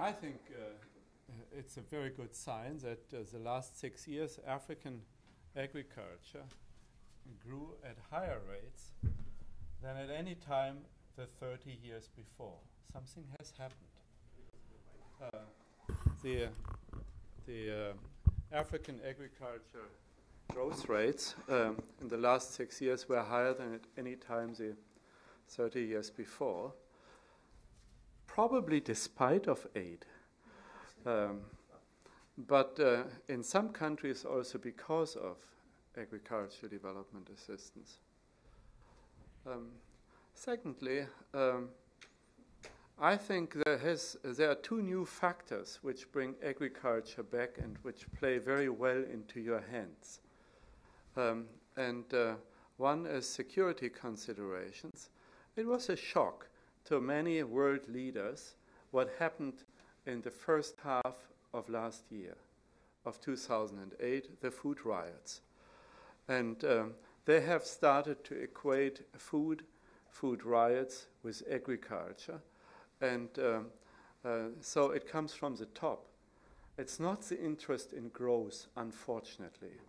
I think it's a very good sign that the last 6 years African agriculture grew at higher rates than at any time the 30 years before. Something has happened. The African agriculture growth rates in the last 6 years were higher than at any time the 30 years before, probably despite of aid. But in some countries also because of agricultural development assistance. Secondly, I think there are two new factors which bring agriculture back and which play very well into your hands. One is security considerations. It was a shock to many world leaders what happened in the first half of last year, of 2008, the food riots. And they have started to equate food riots with agriculture. And so it comes from the top. It's not the interest in growth, unfortunately.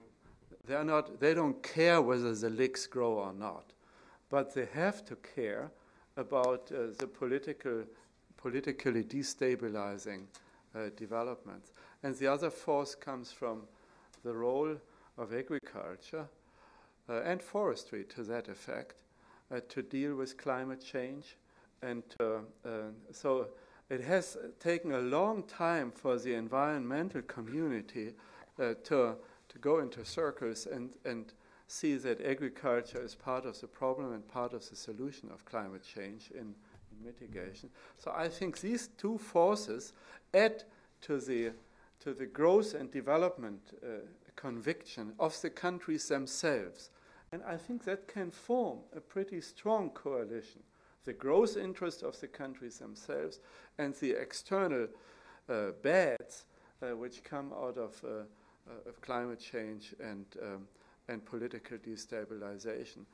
They don't care whether the licks grow or not. But they have to care about the politically destabilizing developments. And the other force comes from the role of agriculture and forestry to that effect to deal with climate change. And so it has taken a long time for the environmental community to go into circles and see that agriculture is part of the problem and part of the solution of climate change in mitigation. So I think these two forces add to the growth and development conviction of the countries themselves. And I think that can form a pretty strong coalition. The growth interest of the countries themselves and the external bads which come out of climate change and political destabilization,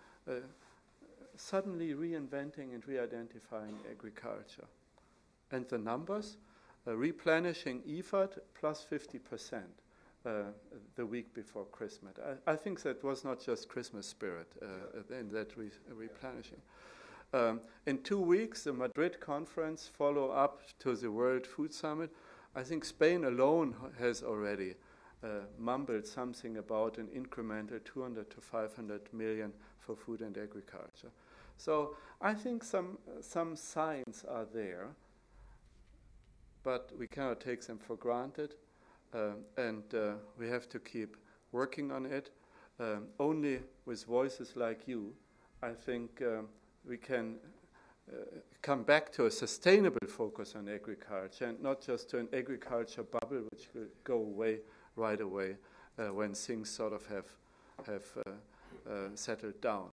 suddenly reinventing and re-identifying agriculture. And the numbers, replenishing IFPRI plus 50% the week before Christmas. I think that was not just Christmas spirit in that replenishing. In 2 weeks, the Madrid conference follow up to the World Food Summit. I think Spain alone has already mumbled something about an incremental 200 to 500 million for food and agriculture. So I think some signs are there, but we cannot take them for granted, and we have to keep working on it. Only with voices like you, I think we can come back to a sustainable focus on agriculture and not just to an agriculture bubble which will go away right away when things sort of have settled down.